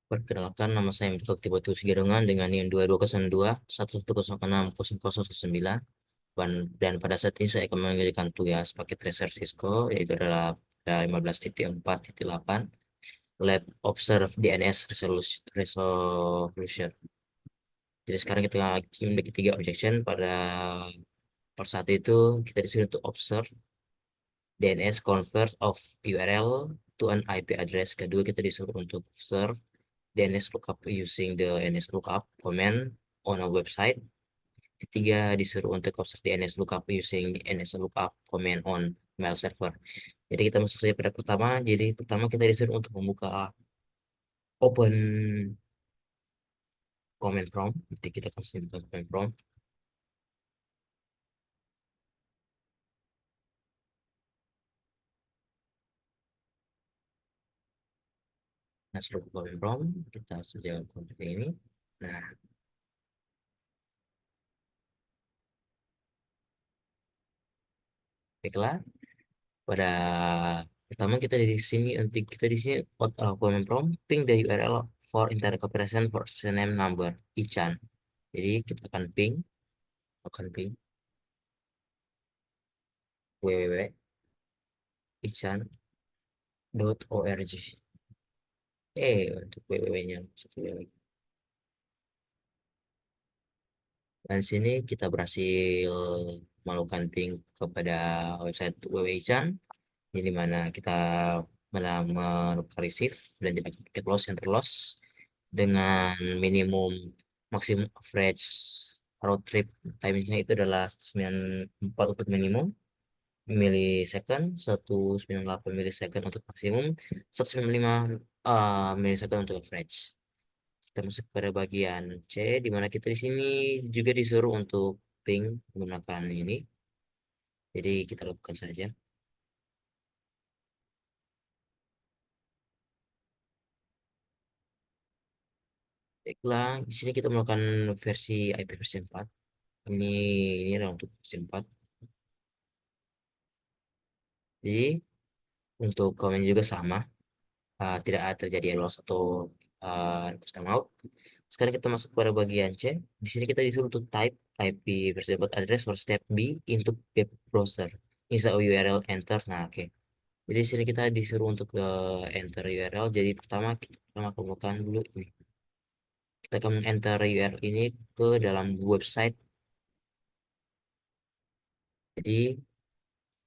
Perkenalkan, nama saya Michael Timotius Girungan dengan NIM 2202 11060009 dan pada saat ini saya akan mengerjakan tugas paket research Cisco yaitu adalah pada 15.4.8 Lab Observe DNS Resolution. Jadi sekarang kita memiliki tiga objection. Pada part satu itu kita disuruh untuk observe DNS convert of URL to an IP address. Kedua kita disuruh untuk observe DNS lookup using the DNS lookup command on a website. Ketiga disuruh untuk observe DNS lookup using DNS lookup command on mail server. Jadi kita masuk saja pada pertama. Jadi pertama kita disuruh untuk membuka open command prompt. Jadi kita akan buka command prompt. Nah, setelah buka command prompt, kita saja seperti ini. Nah, baiklah. Pada pertama kita di sini nanti kita di sini command prompt ping the URL for internet comparison for name number Ichan. Jadi kita akan ping www.ichan.org. Untuk www-nya masuk ke www. Dan sini kita berhasil melakukan ping kepada website www.ichan, di mana kita melakukan receive dan tidak paket loss yang terloss dengan minimum maksimum average round trip time-nya itu adalah 94 untuk minimum milisecond, 198 milisecond untuk maksimum, 195 milisecond untuk average. Kita masuk pada bagian C, di mana kita di sini juga disuruh untuk ping menggunakan ini. Jadi kita lakukan saja. Baiklah, di sini kita melakukan versi IP versi 4. Ini ini adalah untuk versi 4. Jadi untuk komen juga sama, tidak ada terjadi loss atau custom out. Sekarang kita masuk pada bagian C. Di sini kita disuruh untuk type IP versi 4 address for step B into web browser. Insert URL enter. Nah, oke. Jadi di sini kita disuruh untuk enter URL. Jadi pertama kemukakan dulu ini. Kita akan enter URL ini ke dalam website. Jadi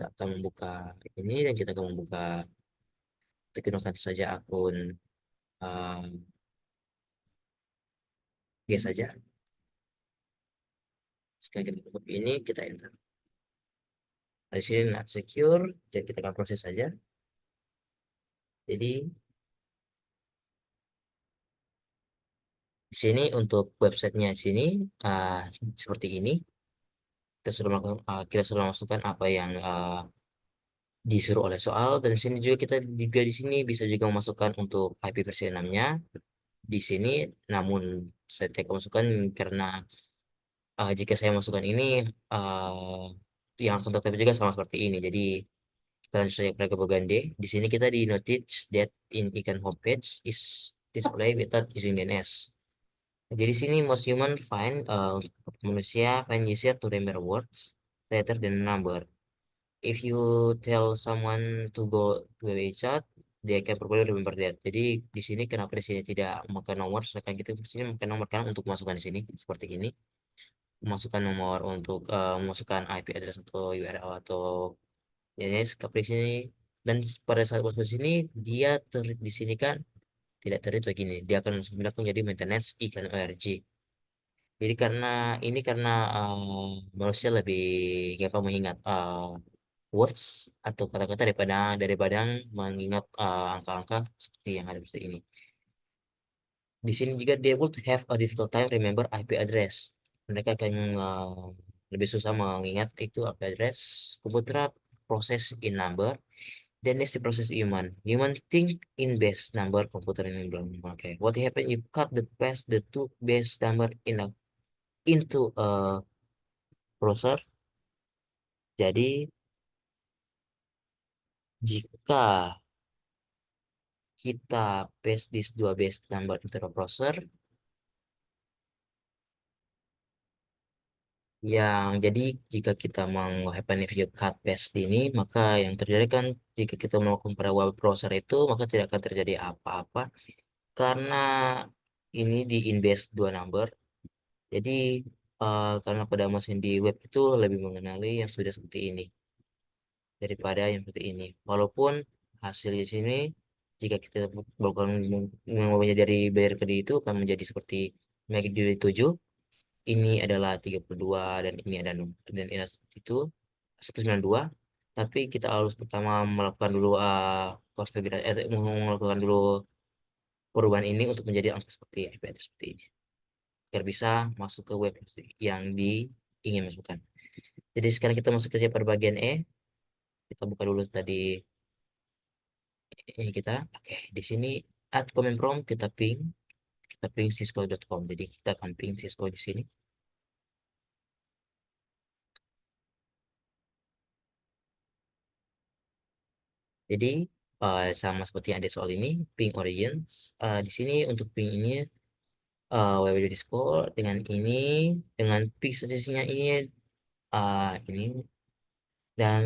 kita akan membuka ini dan kita akan membuka, kita gunakan saja akun uh, dia saja. Sekarang kita tutup ini, kita enter. Di sini not secure, jadi kita akan proses saja. Jadi di sini untuk websitenya di sini uh, seperti ini. Kita sudah masukkan apa yang disuruh oleh soal, dan di sini juga kita juga di sini bisa juga memasukkan untuk IP versi 6-nya di sini. Namun saya tidak masukkan karena jika saya masukkan ini uh, yang langsung tetap juga sama seperti ini. Jadi kita lanjut saja pada bagian D. Di sini kita di notice that in icon homepage is display without using DNS. Jadi sini most human find untuk manusia find easier to remember words rather than number. If you tell someone to go to a chat, they can probably remember that. Jadi di sini kenapa di sini tidak memakai nomor, sedangkan kita di sini memakai nomor kan untuk masukkan di sini seperti ini, masukkan nomor untuk memasukkan IP address atau URL atau jenis tapi di sini. Dan pada saat masuk di sini dia di sini kan tidak terlihat begini, dia akan langsung pindah menjadi maintenance ikan ORG. Jadi karena manusia lebih gampang mengingat words atau kata-kata daripada mengingat angka-angka seperti yang ada seperti ini. Di sini juga they would have a difficult time remember IP address. Mereka akan lebih susah mengingat itu IP address. Komputer proses in number, then is the process human. Human think in base number, komputer ini belum. Oke, what happen you cut the two base number into a browser. Jadi jika kita paste these dua base number into the browser. Yang jadi jika kita mau happen if you cut paste ini, maka yang terjadi kan jika kita melakukan pada web browser itu, maka tidak akan terjadi apa-apa karena ini di invest dua number. Jadi karena pada mesin di web itu lebih mengenali yang sudah seperti ini daripada yang seperti ini. Walaupun hasil di sini jika kita melakukan mengubahnya dari bayar ke itu akan menjadi seperti magnitude 7, ini adalah 32 dan ini ada dan ini itu 192. Tapi kita harus pertama melakukan dulu konfigurasi melakukan dulu perubahan ini untuk menjadi angka seperti IP address seperti ini agar bisa masuk ke web yang ingin masukkan. Jadi sekarang kita masuk saja pada bagian kita buka dulu tadi ini kita. Oke, di sini add command prompt kita ping cisco.com. Jadi kita akan ping Cisco di sini. Jadi sama seperti yang ada soal ini, ping origins. Di sini untuk ping ini www Discord dengan ini dengan ping sesisinya ini dan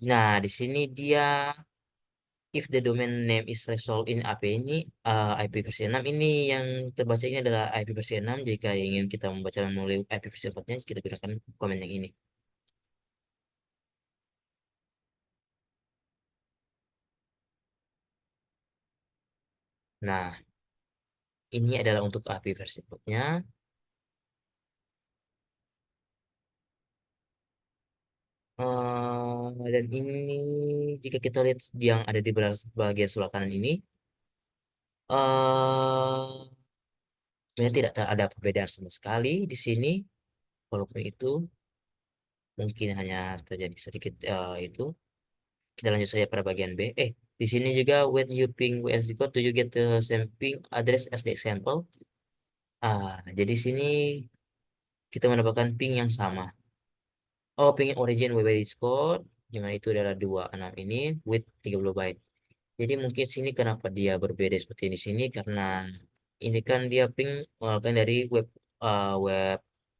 nah di sini dia if the domain name is resolved in AP ini IP versi 6 ini yang terbaca ini adalah IP versi 6. Jika ingin kita membaca melalui IP versi 4-nya kita gunakan komen yang ini. Nah, ini adalah untuk IP versi 4-nya. Dan ini jika kita lihat yang ada di bagian sebelah kanan ini eh sebenarnya tidak ada perbedaan sama sekali di sini, walaupun itu mungkin hanya terjadi sedikit itu. Kita lanjut saja pada bagian B. Di sini juga when you ping WSD code, do you get the same ping address as the example? Jadi sini kita mendapatkan ping yang sama. Oh, ping origin WB Discord, di mana itu adalah 26 ini with 30 byte. Jadi mungkin sini kenapa dia berbeda seperti di sini karena ini kan dia ping kan dari web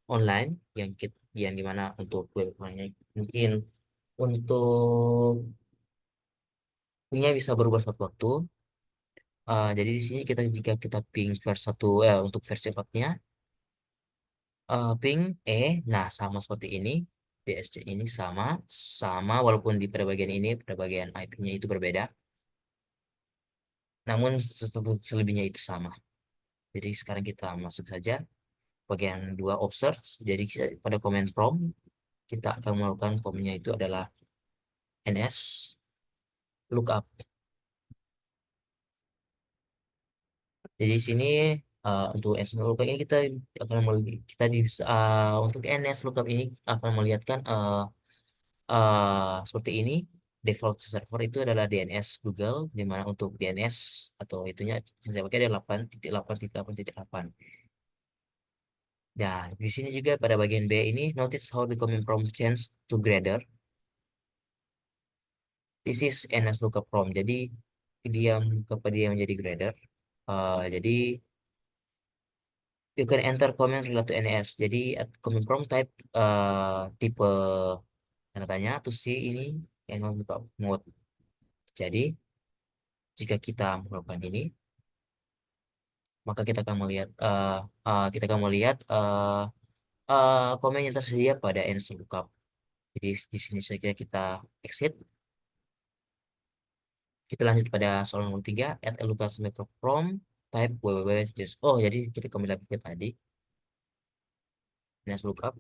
online yang dimana untuk web online mungkin untuk pingnya bisa berubah suatu waktu. Jadi di sini jika kita ping versi satu untuk versi 4-nya ping nah sama seperti ini DSC ini sama sama walaupun di pada bagian ini pada bagian IP-nya itu berbeda, namun selebihnya itu sama. Jadi sekarang kita masuk saja bagian dua of search. Jadi pada command prompt kita akan melakukan commandnya itu adalah ns lookup. Jadi di sini untuk ns lookup ini kita untuk ns lookup ini akan melihatkan seperti ini. Default server itu adalah DNS Google, di mana untuk DNS atau itunya yang saya pakai adalah 8.8.8.8. Dan di sini juga pada bagian B ini notice how the command prompt change to grader. This is NS lookup prompt. Jadi dia menjadi grader. Jadi you can enter command related to NS. Jadi command prompt type tipe tanda tanya to see ini yang lookup mode. Jadi jika kita melakukan ini, maka kita akan melihat komen yang tersedia pada NS lookup. Jadi di sini saja kita exit. Kita lanjut pada soal nomor 3, add a Lucas Makeup From type www. Oh, jadi kita kembali lagi ke tadi. Nas lookup.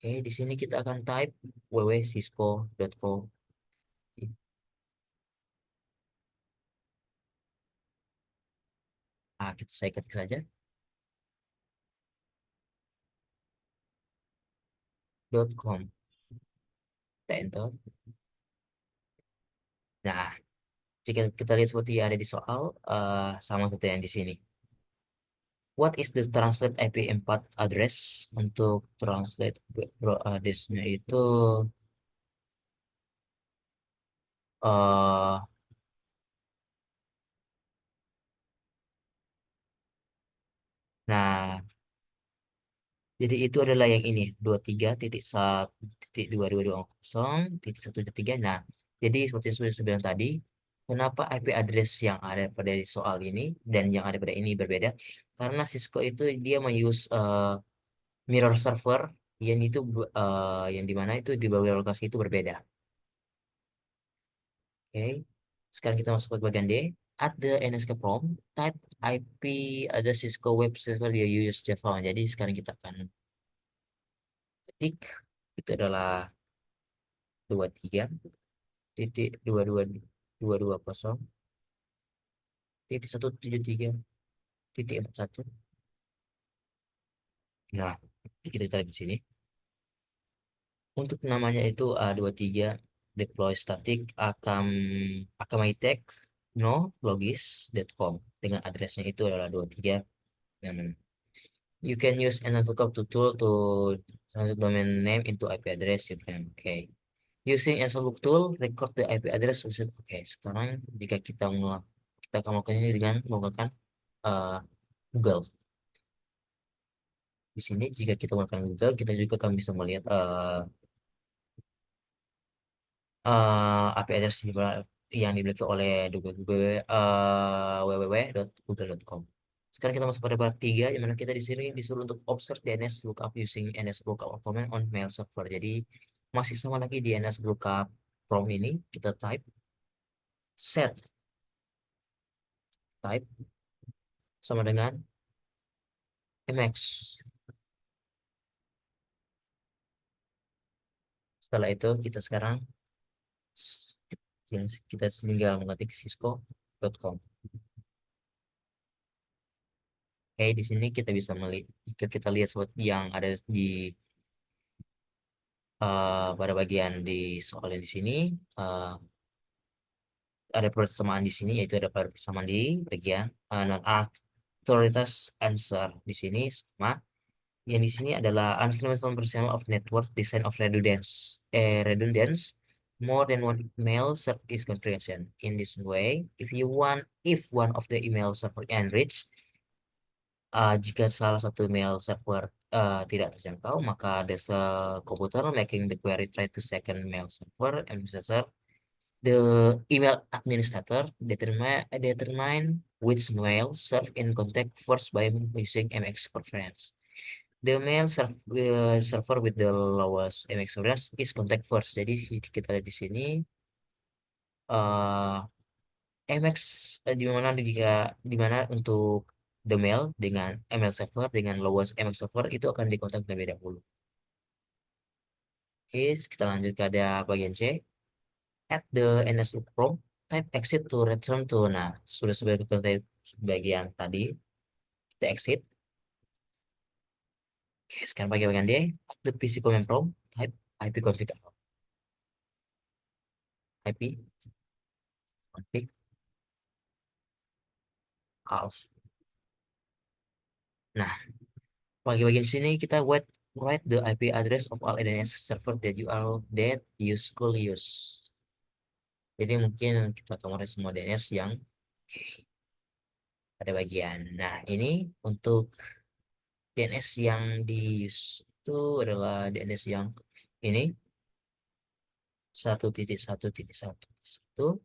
Oke, di sini kita akan type www.cisco.co. Saya ketik saja .com. Kita enter. Nah, jika kita lihat seperti yang ada di soal, sama seperti yang di sini. What is the translate IP4 address? Untuk translate address-nya itu Nah, jadi itu adalah yang ini 23.1.2220.1.3. Nah, jadi seperti yang sudah saya bilang tadi, kenapa IP address yang ada pada soal ini dan yang ada pada ini berbeda? Karena Cisco itu dia menguse mirror server yang itu yang dimana itu di beberapa lokasi itu berbeda. Oke, sekarang kita masuk ke bagian D. At the NSK prompt, type IP ada Cisco web server dia use Java. Jadi sekarang kita akan ketik itu adalah 23.220.173.41. Nah, kita tarik di sini. Untuk namanya itu A23 deploy static akamaitek no logis.com dengan addressnya itu adalah 23. You can use an lookup to tool to translate domain name into IP address. You can, okay. Using look tool, record the IP address. Oke, sekarang jika kita akan melakukannya dengan menggunakan uh, Google. Di sini jika kita menggunakan Google, kita juga akan bisa melihat IP address yang dimiliki oleh www.google.com. Sekarang kita masuk pada bab 3, yang mana kita di sini disuruh untuk observe DNS lookup using NS lookup command on mail server. Jadi masih sama lagi di NS lookup prompt ini kita set type sama dengan MX. Setelah itu kita sekarang kita tinggal mengetik cisco.com. Oke, di sini kita bisa melihat jika kita lihat seperti yang ada di pada bagian di soalnya di sini ada persamaan di sini, yaitu ada persamaan di bagian non authoritas answer di sini sama. Yang di sini adalah unfundamental principle of network design of redundance more than one email server is configuration. In this way, if one of the email server enriched, jika salah satu email server tidak terjangkau, maka there's a computer making the query try to second mail server administrator. The email administrator determine which mail serve in contact first by using MX preference. The server with the lowest MX preference is contact first. Jadi kita lihat di sini uh, MX di mana untuk the mail dengan ML server dengan lowest MX server itu akan dikontak terlebih dahulu. Oke, kita lanjut ke ada bagian C. At the NS prompt, type exit to return to. Nah, sudah sebagai bagian tadi kita exit. Oke, sekarang bagian D. At the PC command prompt, type IP config IP config half. Nah, bagian sini kita write the IP address of all DNS server that you could use. Jadi mungkin kita akan semua DNS yang pada bagian. Nah, ini untuk DNS yang di use itu adalah DNS yang ini 1.1.1.1,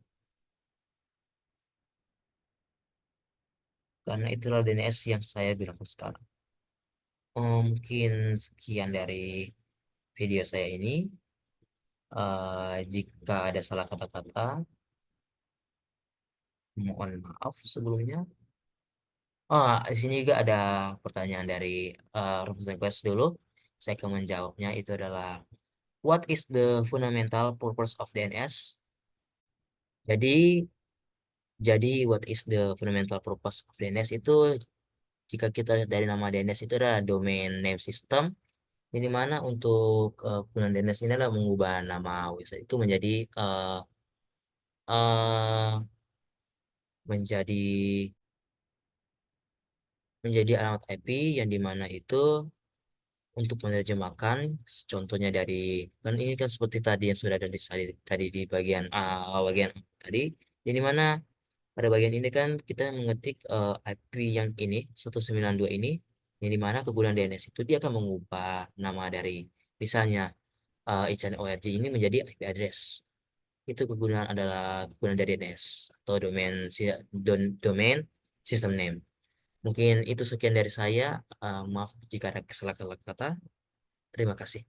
karena itulah DNS yang saya gunakan sekarang. Mungkin sekian dari video saya ini. Jika ada salah kata-kata, mohon maaf sebelumnya. Di sini juga ada pertanyaan dari request dulu. Saya akan menjawabnya. Itu adalah what is the fundamental purpose of DNS? Jadi what is the fundamental purpose of DNS itu, jika kita lihat dari nama DNS itu adalah domain name system. Ini mana untuk penggunaan DNS ini adalah mengubah nama website itu menjadi uh, menjadi alamat IP yang dimana itu untuk menerjemahkan, contohnya dari kan ini kan seperti tadi yang sudah ada tadi di bagian bagian tadi, yang dimana pada bagian ini kan kita mengetik IP yang ini 192 ini yang dimana kegunaan DNS itu dia akan mengubah nama dari misalnya .org ini menjadi IP address. Itu kegunaan dari DNS atau domain system name. Mungkin itu sekian dari saya. Maaf jika ada kesalahan kata. Terima kasih.